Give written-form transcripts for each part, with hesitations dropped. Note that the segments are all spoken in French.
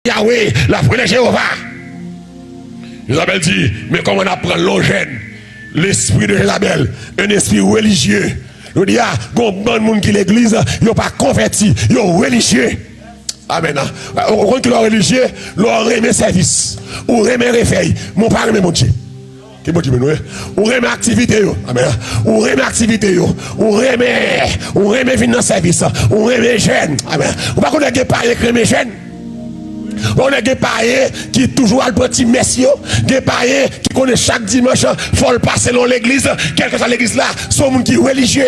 Yahweh, la prière Jéhovah. Isabelle dit, mais comment on apprend l'ogène, l'esprit de Isabelle, un esprit religieux. Je dis, ah, bon monde qui l'église, ils n'ont pas converti, ils sont religieux. Amen. Au compte que les religieux, leur remet service, ou remet réveil, mon père remet mon Dieu. Ou remet activité, amen. Ou remet activité, ou remet venir dans service, ou remet jeune, amen. Ou pas qu'on a pas remet jeune. On a des païens qui toujours à le petit messieurs, des païens qui connaissent chaque dimanche, faut le passer dans l'église, quelle que soit l'église là, sont gens qui sont religieux.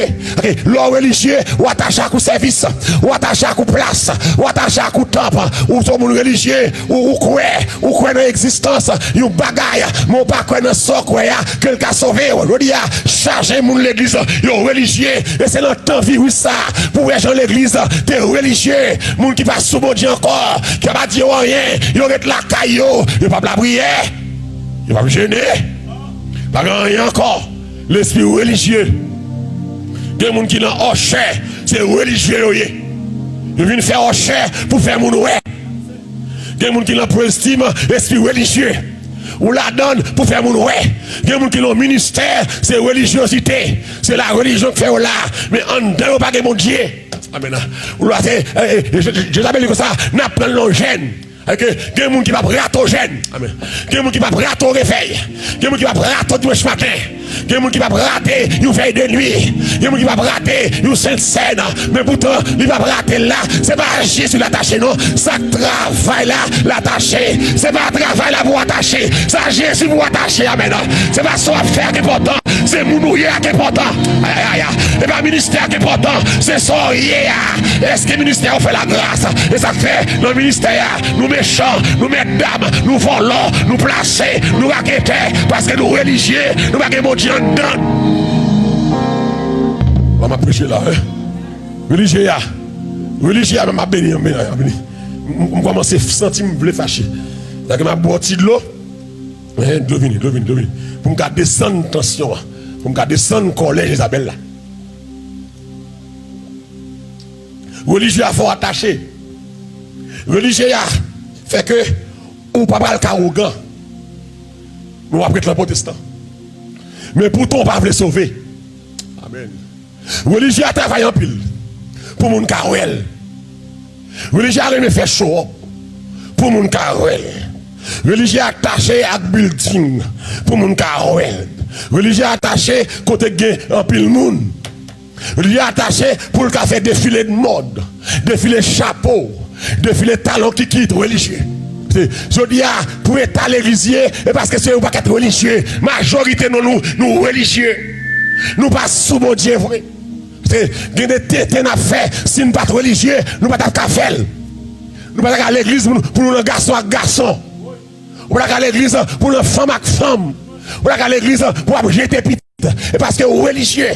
L'or religieux, ou attaché à coup service, ou attaché à coup place, ou attaché à coup temple, ou sont gens religieux, ou quoi dans l'existence, yon bagaille, mon pas quoi dans son quoi, quelqu'un sauvé, je dis, chargez mon l'église, yon religieux, et c'est dans le temps virus ça, pour les gens l'église, t'es religieux, moun qui passe sous mon Dieu encore, qui va dire rien, il aurait la caillou, il va pas la prière, il va me gêner, pas rien encore, l'esprit religieux, des gens qui n'ont cher, c'est religieux, ils viennent faire cher pour faire mon ouais, des gens qui n'ont pas estime, esprit religieux, ou la donne pour faire mon ouais, des gens qui ont ministère, c'est religiosité, c'est la religion qui fait là, mais en dedans, pas de mon Dieu. Amen. Je t'appelle comme ça, n'a pas l'ongène. Il y a des gens qui va rater au gène. Il y a des gens qui va rater au réveil. Il y a des gens qui va rater au dimanche matin. Il y a des gens qui va rater une veille de nuit. Il y a des gens qui va rater une sainte scène. Mais pourtant, il va rater là. Ce n'est pas agir sur l'attaché, non. Ça travaille là, l'attaché. Ce n'est pas travail là pour attacher. Ça agir sur pour attacher. Amen. Ce n'est pas son affaire qui est important. C'est mon nouillé qui est important. Ce n'est pas le ministère qui est important. C'est son yé. Est-ce que le ministère fait la grâce? Et ça fait le ministère, nous méchants, nous mesdames, nous volons, nous plaçons, nous raquettons, parce que nous religieux, nous pas mon Dieu en dedans. On va prêcher là, hein? Religieux, religieux, m'a béni, on commence à sentir me fâcher. Donc, m'a boire de l'eau, de l'eau vini, pour me garder sans tension, pour me garder sans colère, Isabelle là. Religieux a faut attacher. Religieux a fait que ou pas le arrogant. Nous après le protestant. Mais pourtant on pas veut sauver. Amen. Religieux a travaillé en pile pour mon carrel. Religieux a remis faire show pour mon carrel. Religieux attaché à building pour mon carrel. Religieux attaché côté gain en pile monde. Religieux attaché pour le faire défilé de mode, défilé chapeau, défilé talon qui quitte religieux. Je dis pour être religieux, et parce que c'est pas être religieux, majorité nous religieux. Nous pas sous mon Dieu vrai. C'est des têtes à faire si nous pas religieux, nous pas qu'à faire. Nous pas à l'église pour nous garçon à garçon. Nous pas à l'église pour nous femme à femme. Nous pas à l'église pour jeter petite. Et parce que religieux.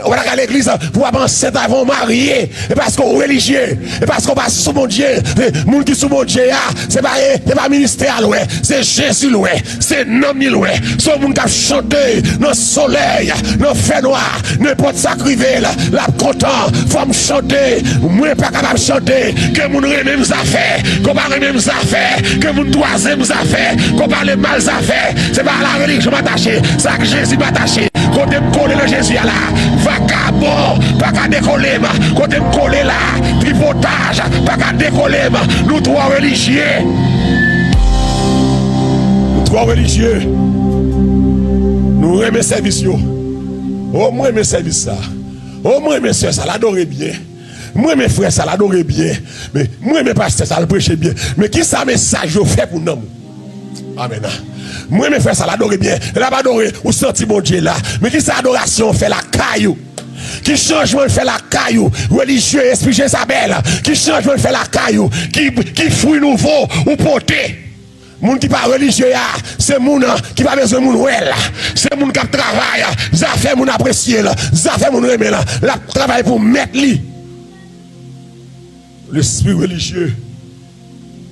On va à l'église pour avancer avant marier. Et parce qu'on est religieux. Et parce qu'on passe sous mon Dieu. Les gens qui sont sous mon Dieu, c'est pas ministère, c'est Jésus, c'est Nomi. Ce monde qui a chanté dans le soleil, dans le feu noir, n'importe sacrifié, la content, faut me chanter. Moi, pas capable de chanter. Que mon même affaires, qu'on parle même affaires, que mon troisième affaires, qu'on parle mal affaires. C'est pas la religion m'attacher, c'est que Jésus m'attacher. Quand tu me colles le Jésus là. Vagabond, pas qu'à décoller, quand tu me colles là, tripotage, pas qu'à décoller, nous trois religieux. Nous trois religieux. Nous aimons service. Oh, moi, mes services ça. Oh, moi, mes soeurs, ça l'adore bien. Moi, mes frères, ça l'adore bien. Mais moi, mes pasteurs, ça le prêche bien. Mais qui ça message fait pour nous? Amen. Moi, mes frères, ça l'adore bien. Elle a pas adoré ou senti mon Dieu là. Mais qui ça adoration fait la caillou? Qui changement fait la caillou? Religieux, esprit Jézabel. Qui changement fait la caillou? Qui fruit nouveau ou porté? Moun qui pas religieux, c'est moun qui pas besoin de moun ouel. C'est moun qui travaille. Ça fait moun apprécier. Ça fait moun aimer. La travail pour mettre lui. L'esprit religieux.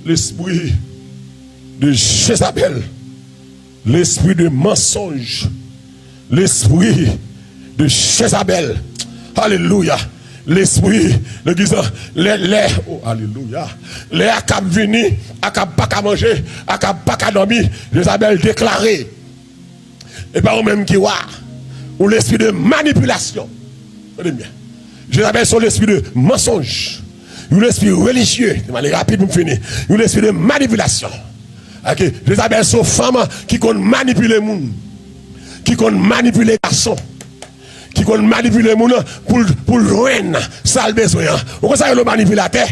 L'esprit de Jézabel. L'esprit de mensonge, l'esprit de Jézabel, alléluia, l'esprit, oh, alléluia, les acab vini, acab pas qu'à manger, acab pas qu'à dormir, Jézabel déclaré, et pas même qui voit, ou l'esprit de manipulation, regardez bien, Jézabel sur l'esprit de mensonge, ou l'esprit religieux, je vais aller rapide pour me finir, ou l'esprit de manipulation, ok, Jézabel sur femme qui compte manipuler les gens, qui compte manipuler les garçons, qui compte manipuler les gens pour joindre ça le besoin. Vous savez le manipulateur,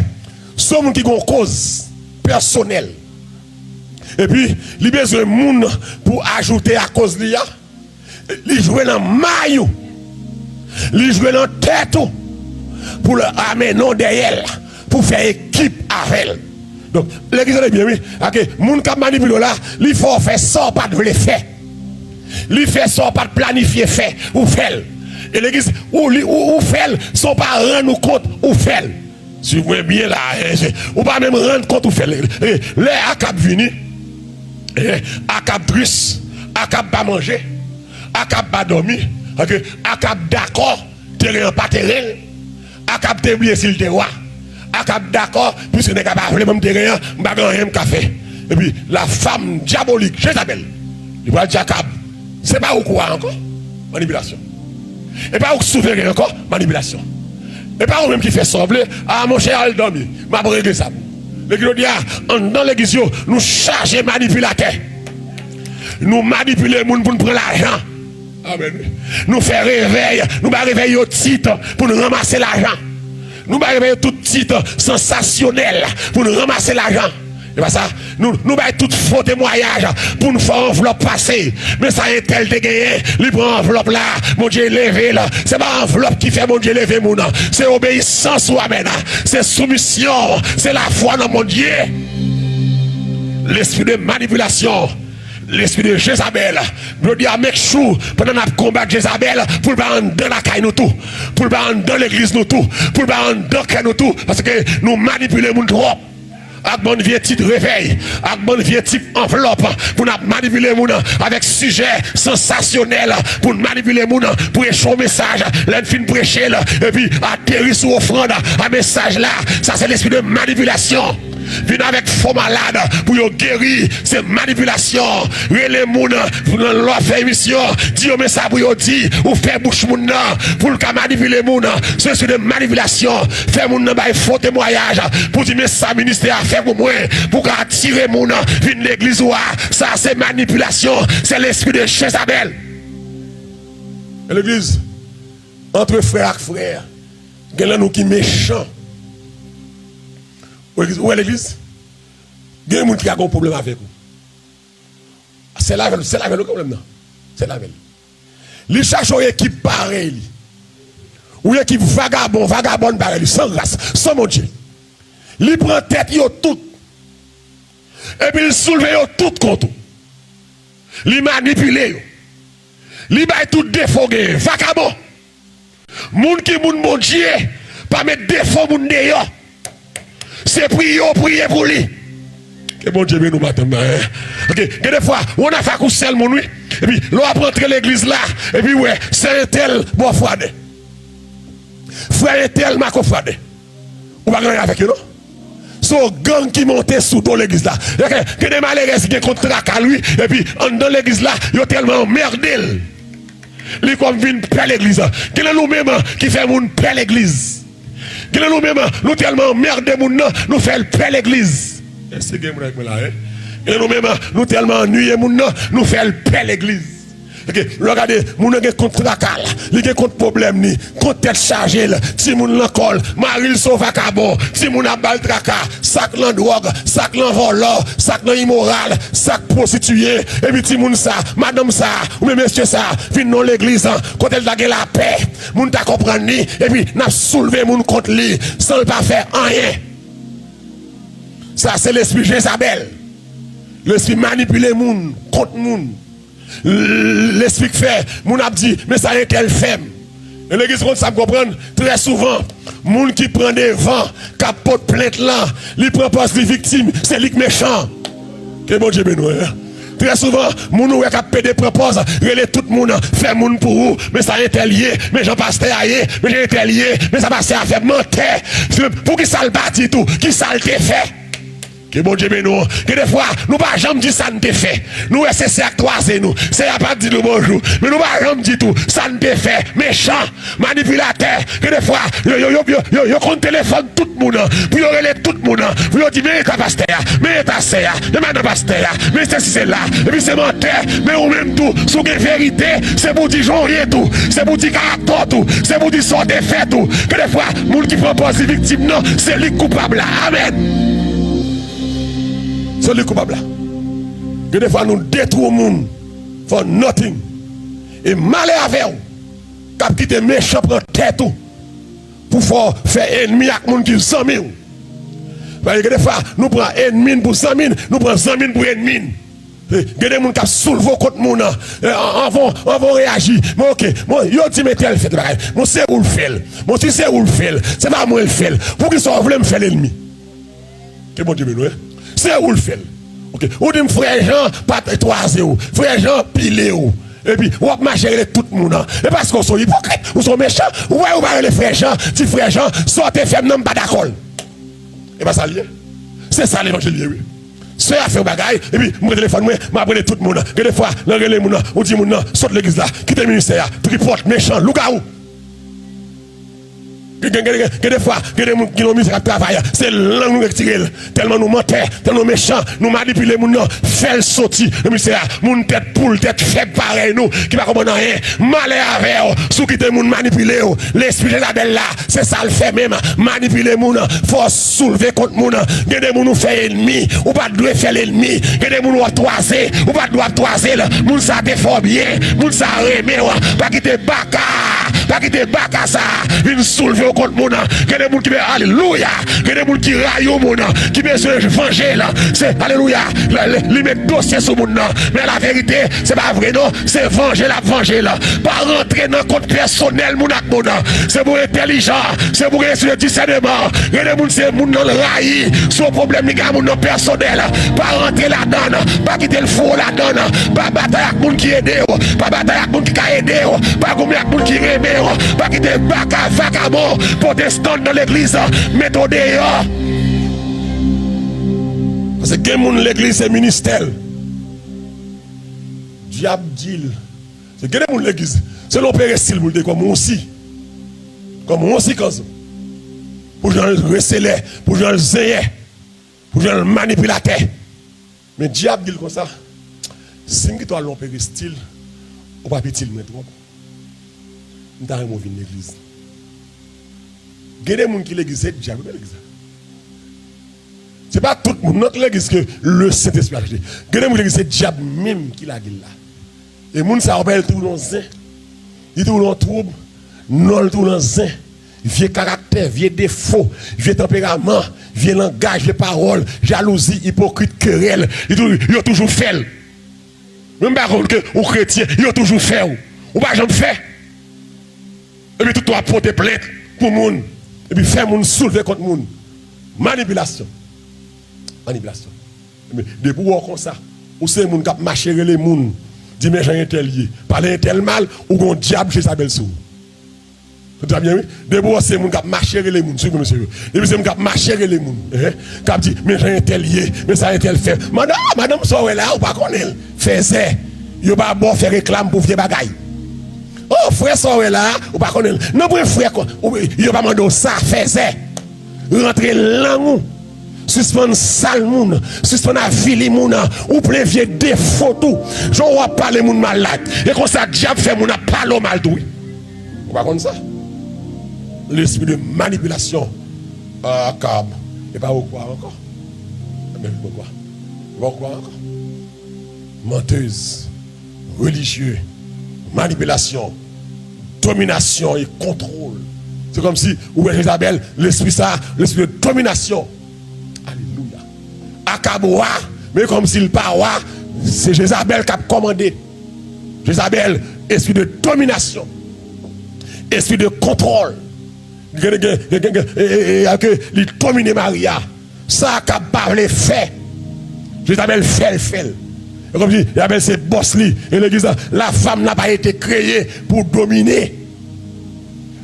c'est un qui a une cause personnelle. Et puis, il a besoin de gens pour ajouter à cause de ça. Il joue dans maillot, il joue dans tête pour le amener non derrière, pour faire équipe avec elle. Donc, l'église est bien, oui. Ok, les gens qui manipulent là, il faut faire ça, pas de le faire. Il fait ça, pas de planifier fait ou fait. Et l'église, ou fait, sont pas rendre compte ou fait. Si vous voyez bien là, ou pas même rendre compte ou fait. Les acab vini, acab triste, acab pas manger, acab pas dormir, acab d'accord, terrain pas terrain, acab t'oublier s'il te voit, acab d'accord, puisque n'est pas même terrain, m'bagan rien café. Et puis la femme diabolique, Jézabel, il va dire acab, c'est pas au quoi encore, manipulation. Et pas au souverain encore, manipulation. Et pas au même qui fait sembler, ah mon cher, elle dormi, m'a régler ça. L'église dit, dans l'église, nous charger manipulateurs. Nous manipuler les gens pour nous prendre l'argent. Amen. Nous faire réveil, nous va réveiller au titre pour nous ramasser l'argent. Nous va réveiller tout titre sensationnel pour nous ramasser l'argent. Et pas ça, nous va tout faux témoignage pour nous faire enveloppe passer. Mais ça est tel de gagné, il prend enveloppe là, mon Dieu levé là. C'est pas enveloppe qui fait mon Dieu lever mon nom. C'est obéissance ou amen. C'est soumission, c'est la foi dans mon Dieu. L'esprit de manipulation, l'esprit de Jézabel, nous dit à make sure pendant notre combat Jézabel, pour pas dans la caille nous tout, pour pas dans l'église nous tout, pour pas dans nous tout, parce que nous manipulons nous trop. Avec mon vieux titre réveil, avec mon vieux type enveloppe, pour manipuler les gens avec sujet sensationnel, pour manipuler les gens, pour échouer message, l'enfin prêcher, et puis atterrir sur offrande, un message là, ça c'est l'esprit de manipulation. Venez avec faux malade pour y guérir ces manipulations. Les gens pour leur faire émission, dire mais ça pour y dire ou faire bouche moun pour le manipuler les gens. C'est de manipulation. Faire moun nan bay faux témoignage pour dire mais ça ministère a fait pour moi pour attirer moun vinn l'église ou ça c'est manipulation. C'est l'esprit de Jézabel. L'église entre frères et frères, il y a nous qui méchants. Où est l'église? Il y a des gens qui ont un problème avec vous. C'est la le problème. C'est la veille. Ils cherchent une équipe pareille. Ou une équipe vagabonde pareille, sans grâce, sans mon Dieu. Ils prennent tête, ils tout. Et puis ils soulèvent tout contre. Ils manipulent. Ils baillent tout défaut. Vagabond. Moun qui moun mon Dieu, pas mettre défaut moun dehors. C'est prier pour lui. Que bon Dieu nous matin. Ok, des fois, on a fait un seul mon et puis l'on a rentré l'église là, et puis ouais, c'est un tel bon froide. Frère un tel mako froide. Ou pas gagner avec eux, non? C'est gang qui monte sous dans l'église là. Que des malheureux qui contrat à lui, et puis dans l'église là, ils ont tellement emmerdé. Ils comme viennent perdre l'église. Quel est nous-mêmes qui fait moun perdre l'église? Quel est nous-mêmes, nous tellement merdés, nous faisons perdre l'église. C'est game avec moi là, hein? Et nous-mêmes, nous tellement ennuyés, nous faisons perdre l'église. Regardez, nous avons contre la cale, nous avons contre problème, ni contre tête chargée, si nous l'encol, Maril sauve vagabond, si nous avons bal traka, sac l'en drogue, sac l'en volant, sac l'en immoral, sac prostitué, et puis si nous ça, madame ça, ou même monsieur ça, viennent dans l'église, quand elle a la paix, nous t'a comprendre ni, et puis nous soulevé moun contre lui, sans ne pas faire rien. Ça c'est l'esprit Jézabel. L'esprit manipuler moun, contre moun. L'esprit fait, moun a dit, mais ça est tel femme. Et l'église compte ça comprendre très souvent. Moun qui prend des vents, qui porte plainte là, il prend pas les victimes, c'est lui qui méchant. Que bon Dieu bénisse. Très souvent, moun ou qui a pédé propose, relé tout le monde, fait moun pour vous, mais ça est lié, mais j'en passe à lié, mais j'ai été lié, mais ça passe à faire mentir. Pour qui ça le bâti tout, qui ça le fait? Que bon Dieu nous, que des fois, nous pas jamais dit ça ne te fait. Nous, c'est à croiser nous, c'est à pas dire nous bonjour, mais nous pas jamais dit tout, ça ne te fait. Méchant, manipulateur, que des fois, yo compte téléphone tout le monde, puis yo relève tout le monde, puis yo dit, mais ta pasteur, mais ta sœur, mais madame pasteur, mais c'est là, et puis c'est menteur, mais ou même tout, sous la vérité, c'est pour dire rien tout, c'est pour dire caractère tout, c'est pour dire son défait tout, que des fois, moun qui propose victime, non, c'est lui coupable là. Amen. C'est le coupable là. Que des fois nous détruisons le monde for nothing. Et malheur avec vous, qui quitte méchant pour tête pour faire ennemi avec les gens qui sont amis. Parce que des fois nous prenons ennemi pour 100 000, nous prenons 100 000 pour ennemi. Il y a des gens qui soulèvent contre nous, on va réagir. Mais ok, moi, je dis, mais tel fait, moi, c'est où le fait. Moi, tu sais où le fait. C'est pas moi le fait. Pour qu'ils soient voulu me faire l'ennemi. Que bon Dieu, nous, c'est où le fait. Ok, ou dit, frère Jean, pas 3-0. Frère Jean, pilé ou. Et puis, on va marcher tout le monde. Et parce qu'on sont hypocrites, ou sont méchants, ouais, ou va les frères Jean, si frère Jean, sortez, faites non pas d'accord. Et pas ça lié. C'est ça l'évangile, oui. C'est à faire bagaille, et puis, mon téléphone, moi, m'apprendre tout le monde. Que des fois, les gens, on dit, saute l'église là, quitte le ministère, tripote, méchant, loup-garou. Que des fois, que des gens qui ont mis à travailler, c'est l'angle nous retirer, tellement nous mentons, tellement nous méchants, nous manipulons, nous faisons sortir, le ministère, mon tête poule, tête faible pareil, nous, qui va comprendre rien, malheur avec eux, sous qui te moun manipuler, l'esprit de la belle là, c'est ça le fait même, manipuler moun, faut soulever contre moun, que des gens nous fait ennemi, ou pas doit faire l'ennemi, que des gens nous toiser, ou pas doit toiser, moun ça te fort bien, moun ça remet, pas quitter baka, pas quitter baka ça, une soulever contre moun, que des gens qui veulent alléluia, que des gens qui raillent au moun, qui veulent se venger là, c'est alléluia, li met dossier sur moun, mais la vérité, c'est pas vrai non, c'est venger là, pas rentrer dans le compte personnel moun ak moun, c'est pour intelligent, c'est pour réussir le discernement, que des gens c'est moun dans le rail, son problème les gars moun non personnel, pas rentrer là-dedans, pas quitter le faux là-dedans, pas bataille avec moun qui aide, pas bataille avec moun qui ka aide, pas gommer avec moun qui remet, pas quitter baka vagabond, protestant dans l'église, mettons dehors. Parce que moun l'église c'est ministère. Diable dit, c'est que moun l'église, c'est l'opérer style pour dire comme moi aussi. Comme moi aussi comme ça. Pour gens receler, pour gens zéyer, pour gens manipulateur. Mais diable dit comme ça. Si tu as l'opérer style, on va pas petit le mettre. On t'a remonté l'église. Il y a des gens qui l'église, c'est diable l'église. Ce n'est pas tout le monde, notre l'église que le Saint-Esprit a acheté. Il y a des gens qui l'église, c'est diable même qui l'a dit là. Et les gens ça appelle tout le zin. Ils tout le trouble, non tout le zin. Vieux caractère, vieux défaut, vieux tempérament, vieux langage, vieux parole, jalousie, hypocrite, querelle. Ils ont toujours fait. Même pas que les chrétiens, ils ont toujours fait. Ou pas jamais fait. Et puis tout le monde porter plainte pour le monde. Et puis faire le monde soulever contre le monde. Manipulation. Manipulation. Mais depuis comme ça, ou c'est le monde qui a marché les gens, dit mais j'ai un tel lié, parler un tel mal, ou un diable chez sa belle-sœur. Vous avez bien, oui? Depuis c'est le monde qui a marché les gens, suivez monsieur. Depuis c'est le monde qui a marché les gens, qui a dit mais j'ai un tel lié, mais ça a un tel fait. Madame, soirée là, ou pas connaître, faisait, il n'y a pas bon faire réclame pour vieux bagaille. Oh, frère soirée là, ou pas connaître. Non, pour frère, il n'y a pas demandé ça, faisait. Rentrer là, suspendre sale moun, suspendre la ville moun, ou plein vieux défaut tout. Je vois pas les moun malade. Et comme ça, diable fait moun parler mal tout. Vous pas comme ça? L'esprit de manipulation, cab. Et pas au quoi encore? Mais pourquoi? Pourquoi encore? Menteuse, religieux, manipulation, domination et contrôle. C'est comme si, où est Isabelle, l'esprit de domination. Alléluia. Akaboua, mais comme s'il pas roi, c'est Jézabel qui a commandé. Jézabel, esprit de domination, esprit de contrôle. Il domine Maria. Ça qu'a parlé fait. Jézabel fait. Comme si, il appelle c'est boss li. Et l'église, la femme n'a pas été créée pour dominer.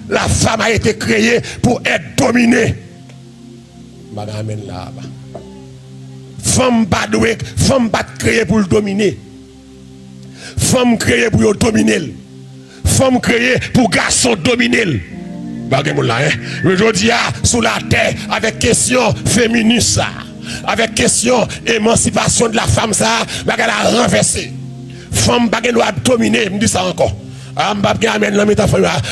La femme a été créée pour être dominée. Madame là. Femme pas créée pour le dominer. Femme créée pour le dominer. Femme créée pour garçon dominer. Je dis sous la terre avec question féministe, avec question émancipation de la femme, ça, elle a renversé. Femme doit dominer, je me dis ça encore.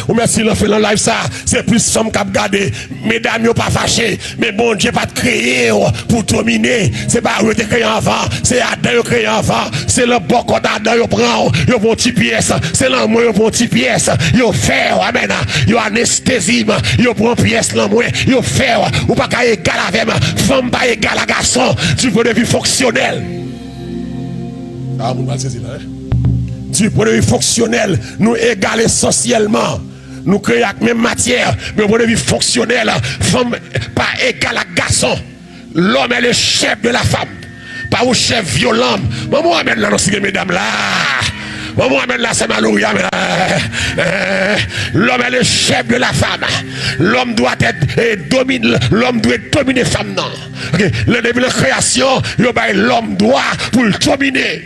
Ou merci l'on fait dans live ça, c'est plus femme qui a gardé. Mesdames, yo pas fâché, mais bon Dieu pas créé pour dominer. C'est pas eux qui créé avant, c'est Adam qui créé avant, c'est le bon côté d'Adam yo prend, yo bon petit pièce, c'est l'amour yo bon petit pièce, yo fait, amen, yo anesthésie, yo prend pièce l'amour, yo fait, ou pas qu'à égal avec femme pas égal à garçon, du point de vue fonctionnel. Ah, mon mal saisi là, hein? Du point de vue fonctionnel, nous égalons socialement. Nous créons la même matière, mais au point de vue fonctionnel, femme pas égale à garçon. L'homme est le chef de la femme, pas au chef violent. Maman amène là, mesdames là. Maman amène là, c'est malheureux. L'homme est le chef de la femme. L'homme doit être dominer. L'homme doit dominer la femme. Okay. Le début de la création, l'homme doit pour le dominer.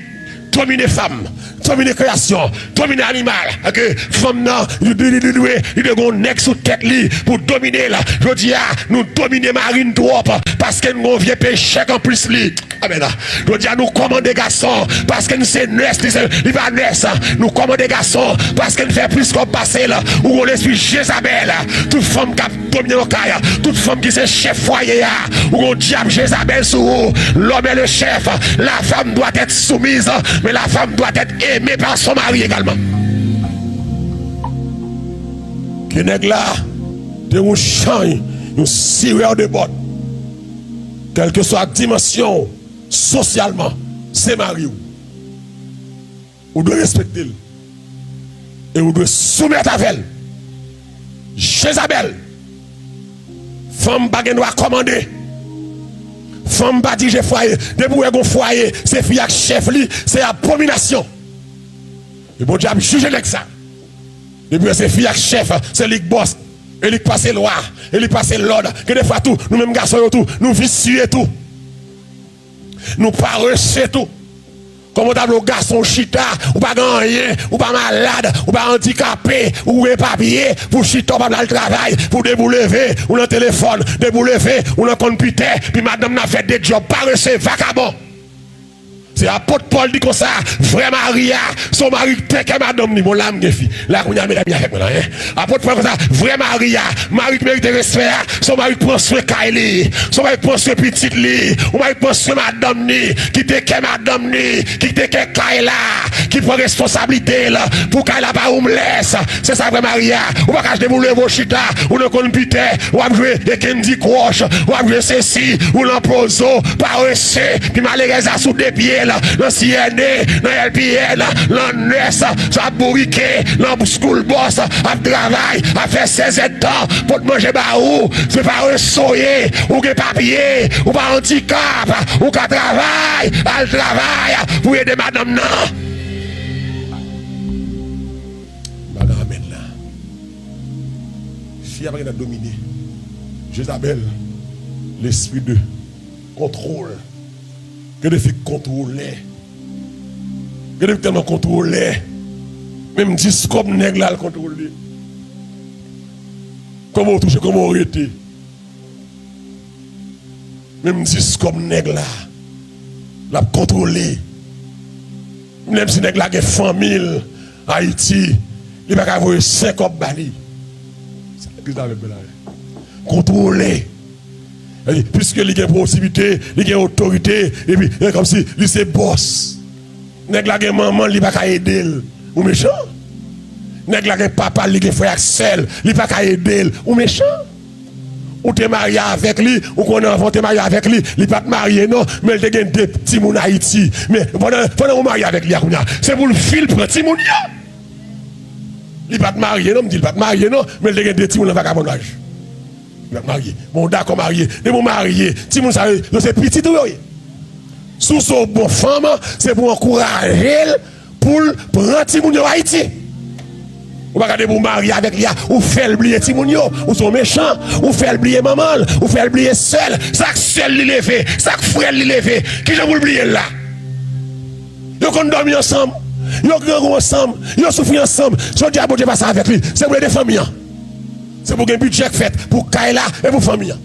Dominer femme, dominer création, dominer animal. Okay. Femme, non, il doit nec sous tête pour dominer là. Je dis, nous dominer marine trop parce que nous vieux péché en plus li. Amen. Je dis, nous commander garçons parce que nous c'est nest, il va nest. Nous commander garçons parce que nous fait plus qu'on passe là. Ou on l'esprit Jézabel. Toute femme qui a dominé le caille, toute femme qui c'est chef foyer, ou on diable Jézabel sous l'homme est le chef. La femme doit être soumise. Mais la femme doit être aimée par son mari également. Que nèg là, de un change, un sireur de botte. Quelle que soit la dimension, socialement, c'est mari. Vous devez respecter. Et vous devez soumettre à elle. Jézabel. Femme bague doit commander. Femme pas dire foyer, depuis qu'on foyer, c'est fille avec chef li, c'est abomination. Et bon Dieu a jugé avec ça. Depuis c'est fille avec chef, c'est lui boss, et lui passe loi, et lui passe l'ordre. Que des fois tout, nous mêmes garçons tout, nous vicieux tout. Nous paresseux tout. Comme on a le garçon chita, ou pas rien, ou pas malade, ou pas handicapé, ou papier, pour chita, pas dans le travail, pour déboulever, ou le téléphone, déboulever, ou le computer, puis madame n'a fait des jobs paresseux, vagabond. C'est apôtre Paul dit comme ça, vrai Maria, son mari que madame ni mon lame de fille. Là, on y a mes amis avec moi. Apôtre Paul comme ça, vrai Maria, mari qui mérite respect, son mari prend soin Kaili, son mari prend soin petite li, ou mari prend soin madame ni, qui te que madame ni, qui te que Kaila, qui prend responsabilité là, pour Kaila pas ou me laisse. C'est ça vrai Maria, ou pas cacher vous le vos chita, ou le computer, ou à jouer et Candy Crush, ou à jouer ceci, ou l'emposo, paresseux, puis malheureusement sous des pieds. Dans CNE, dans LPN, dans NES, ça bourriqué, dans school boss, à travail, à faire 16 ans pour te manger baou, c'est pas un soyer, ou que papier, ou pas handicap, ou qu'à travail, à travail, pour aider madame non. Madame amen là. Si après a dominé, Jézabel, l'esprit de contrôle. Que des filles contrôlées. Que des filles tellement contrôlées. Même 10 comme nègre là le contrôler. Comment toucher, comment arrêter. Même 10 comme nègre là. La contrôler. Même si nègre là a famille Haïti, il va avoir 5 comme Bali. C'est ça que contrôler. Puisque il a une possibilité, il a une autorité, et puis comme si il c'est boss. Nèg la gen maman, il pas aider. Ou méchant. Nèg la gen papa, il gen frère Axel, il pas aider. Ou méchant. Ou t'es marié avec lui, ou qu'on a enfant t'es marié avec lui, il pas marié non, mais il te gen des petits moun Haïti. Mais pendant qu'on marié avec lui, c'est pour le fil pour petit moun ya. Il pas marié non, il pas marié non, mais il te gen des petits moun en vagabondage. Marié. Bon, d'accord, marié. Mais mon marié, si vous savez, c'est petit tout. Sous son bon femme, c'est pour encourager pour prendre Timoun en Haïti. Ou pas regarder pour marier avec lui, ou faire oublier Timoun, ou sont méchants, ou faire oublier maman, ou faire oublier seul, ça seul lui levé, ça frère lui levé, qui j'en oublier là. Ils ont dormi ensemble, ils ont grand ensemble, ils ont souffert ensemble. Si on dit à Dieu pas ça avec lui, c'est pour les familles. C'est pour un budget fait pour Kaila et pour famille.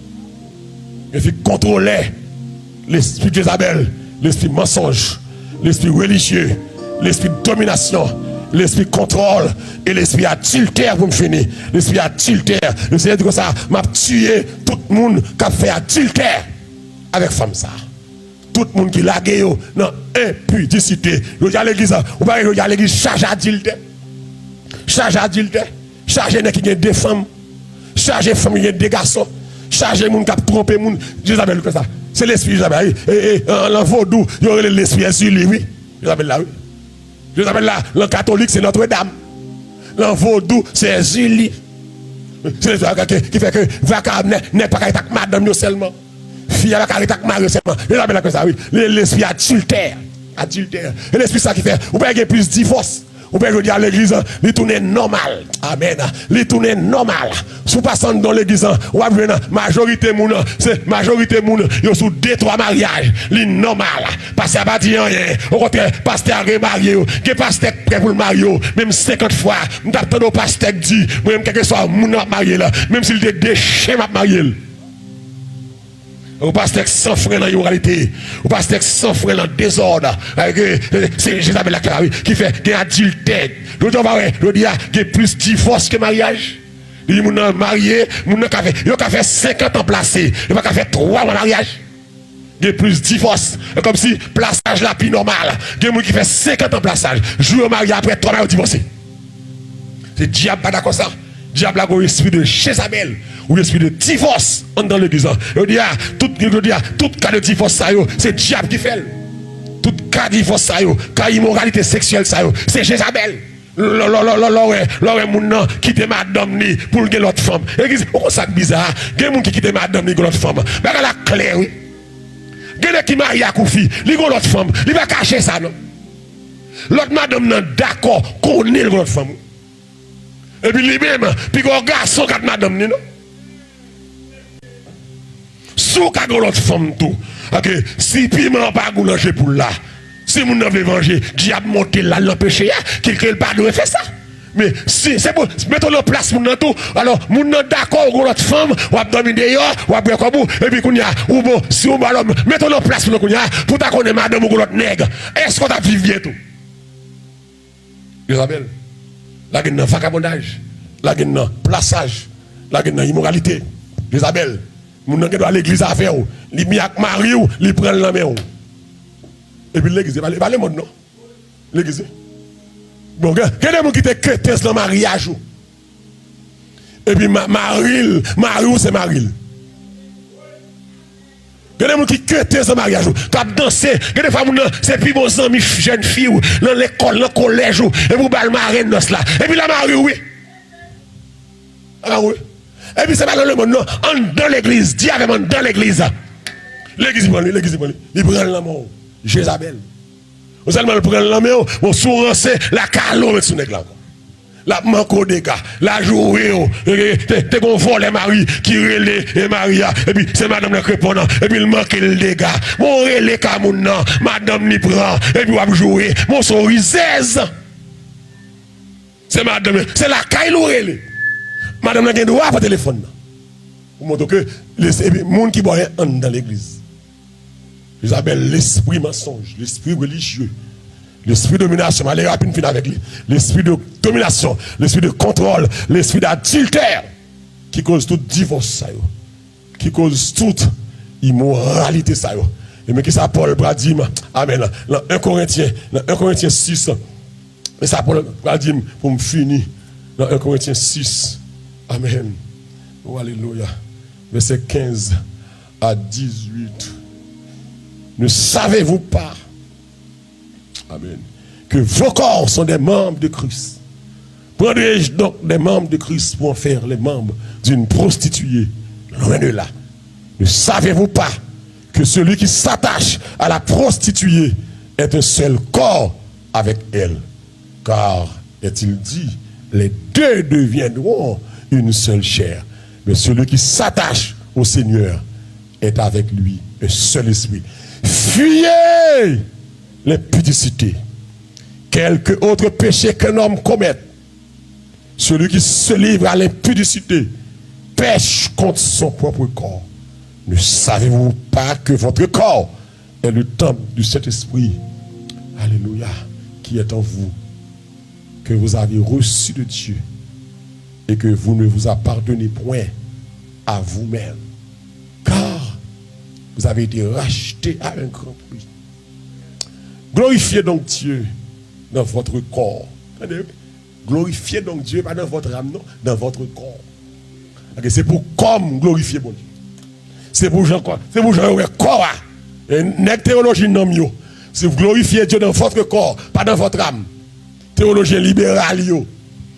Il faut contrôler l'esprit d'Isabelle, l'esprit mensonge, l'esprit religieux, l'esprit de domination, l'esprit contrôle et l'esprit adultère pour me finir. L'esprit adultère. Le Seigneur dit comme ça, m'a tué tout le monde qui a fait adultère avec femme ça. Tout le monde qui l'a gagné dans impudicité. Vous allez à l'église, vous allez à l'église chargé adultère. Chargé adultère. Chargé de qui a des femmes. Chargé de femmes qui a des garçons. Chargé de monde qui a trompé monde. Isabelle comme ça. C'est l'esprit Isabelle. Et en vaudou, il y aurait l'esprit sur lui, oui. Isabelle là, oui. Isabelle là, le catholique, c'est Notre-Dame. Le vaudou, c'est Julie. C'est le qui fait que vaca n'est pas avec madame seulement. Fille avec mari seulement. Isabelle comme ça, oui. L'esprit adultère. Adultère. Et l'esprit ça qui fait, vous pouvez plus de divorce. Vous pouvez dire à l'église, il tourne normal. Amen. Il tourne normal. Si vous passez dans l'église, vous avez majorité moun, c'est majorité moun, yo sous 2-3 mariages, li normal. Pasteur pas dit rien. Au contraire, pasteur a marié, que pasteur prêt pour le marier, même 50 fois, m't'attend au pasteur dit, même quelque soit moun marié là, même s'il te déchets m'a marié. Ou pasteur sans frein dans l'immoralité, ou pasteur sans frein dans le désordre, c'est Jézabel la clave qui fait des adultères. Je dis, il y a plus de divorce que mariage. Il y a marié, il y a fait 50 ans placé, il y a fait 3 ans mariage. Il y a plus de divorce, comme si plaçage la plus normal. Il y a des gens qui fait 50 ans plaçage, joue au mariage après 3 ans divorcé. C'est diable pas d'accord ça. Diable a un esprit de Jézabel ou esprit de divorce dans l'église. Je dis tout cas de divorce c'est diable qui fait. Tout cas de divorce cas immoralité sexuelle c'est Jézabel. L'autre moun quitte madame ni pour gagner l'autre femme. Église, pourquoi ça bizarre? Gen moun qui quitte madame ni pour l'autre femme. Mais la clair oui. Gen qui marie à Koufi, li gon l'autre femme, il va cacher ça non. L'autre madame nan d'accord connaît l'autre femme. Et puis lui-même, puis un garçon qui a madame, non? Sous qu'à l'autre femme tout. Ok, si piment pas goulanger pour là, si mon veut venger, diable monter là, l'empêcher, quelqu'un pas doit faire ça. Mais si c'est bon, mettons en place mon tout. Alors, mon d'accord avec l'autre femme, ou à dormir dehors, ou à boire comme et puis qu'on y a, ou bon, si on va l'homme, mettons en place mon qu'on y a, pour ta connaître madame ou l'autre nègre. Est-ce qu'on t'a vivre bientôt? Isabelle. La gueule dans vagabondage, la gueule dans plaçage, la gueule dans immoralité. Isabelle, mon qui doit à l'église à faire, il mis avec Marie, il prend la main. Et puis l'église, il va le monde, non? L'église. Bon, quel est le monde qui te crête dans le mariage? Et puis Marie, c'est Marie. Il y a des gens qui crêtent ce mariage, qui dansent. Il y a des femmes, c'est plus bons amis, jeunes filles, dans l'école, dans le collège, et vous balle marraine dans cela. Et puis la Marie, oui. Ah oui. Et puis c'est pas dans le monde, non. Dans l'église, diable dans l'église. L'église, il prend la main. Jézabel. Vous allez prendre la main, on sourance la calome avec son éclat. La manque des gars, la jouer, t'es qu'on vole les maris qui relève et Maria, et puis c'est madame le répondant, et puis il manque le dégât. Mon relais Kamoun, madame n'y prend, et puis on va jouer, mon sourisaise. C'est madame, c'est la caille relais. Madame n'a pas droit à téléphone. Pour montrer que les gens qui boivent dans l'église, ils appellent l'esprit mensonge, l'esprit religieux. L'esprit de domination, allez rapide finir avec lui. L'esprit de domination, l'esprit de contrôle, l'esprit d'adultère qui cause tout divorce, qui cause toute immoralité. Et mais qui ça Paul Bradim, amen. Dans 1 Corinthiens 6, mais ça Paul Bradim pour me finir. Dans 1 Corinthiens 6, amen. Oh, alléluia. Verset 15 à 18. Ne savez-vous pas? Amen. Que vos corps sont des membres de Christ. Prendrai-je donc des membres de Christ pour en faire les membres d'une prostituée? Loin de là. Ne savez-vous pas que celui qui s'attache à la prostituée est un seul corps avec elle. Car, est-il dit, les deux deviendront une seule chair. Mais celui qui s'attache au Seigneur est avec lui un seul esprit. Fuyez l'impudicité. Quelque autre péché qu'un homme commette, celui qui se livre à l'impudicité pêche contre son propre corps. Ne savez-vous pas que votre corps est le temple du Saint-Esprit, alléluia, qui est en vous, que vous avez reçu de Dieu et que vous ne vous appartenez point à vous-même, car vous avez été rachetés à un grand prix. Glorifiez donc Dieu dans votre corps. Glorifiez donc Dieu, pas dans votre âme, non, dans votre corps. C'est pour comme glorifier mon Dieu. C'est pour gens quoi? C'est pour gens corps. Et n'est théologie non mieux. Si vous glorifiez Dieu dans votre corps, pas dans votre âme. Théologien libéral yo,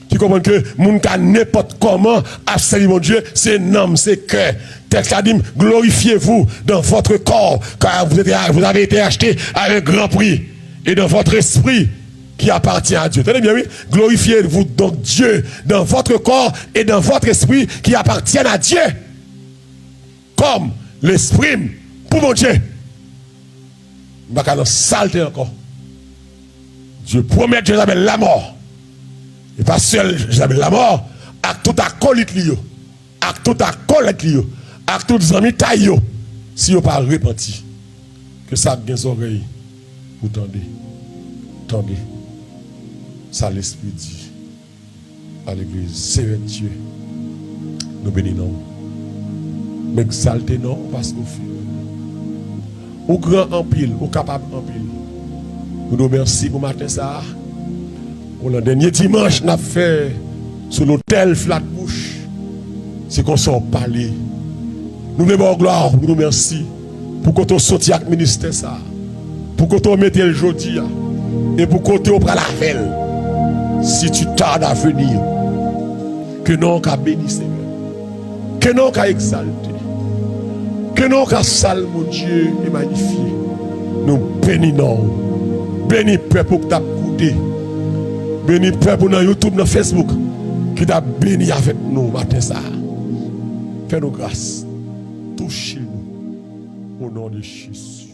qui comprend que moun ka n'importe comment absolument mon Dieu, c'est nom, c'est cœur. Texte a dit glorifiez-vous dans votre corps, car vous avez été acheté à un grand prix, et dans votre esprit qui appartient à Dieu. Tenez bien, oui. Glorifiez-vous donc Dieu dans votre corps et dans votre esprit qui appartiennent à Dieu. Comme l'esprit pour mon Dieu. Je ne vais pas saleté encore. Dieu promet Jézabel la mort. Et pas seul Jézabel la mort, avec tout acolyte liyo, avec tout acolyte liyo, avec tout amis taille si vous pas repenti. Que ça bien des oreilles. Vous tendez. Tendez. Ça l'esprit dit à l'église, c'est Dieu. Nous bénissons. Mais exaltez non parce qu'on fait. Au grand en pile, au capable en pile. Nous nous remercions pour matin ça. Pour le dernier dimanche, nous avons fait sur l'hôtel Flatbush. C'est qu'on s'en parler. Nous devons gloire, nous nous remercions pour qu'on sorti avec le ministère ça. Pour qu'on mette le jeudi. Et pour qu'on te prenne la velle. Si tu tardes à venir, que non qu'à bénir Seigneur, que non qu'à exalter, que non qu'à saluer mon Dieu et magnifier. Nous bénissons. Bénis peuple pour que tu as goûté. Bénis peuple dans YouTube, dans Facebook, qui t'a béni avec nous matin ça. Fais-nous grâce. Touchez-nous au nom de Jésus.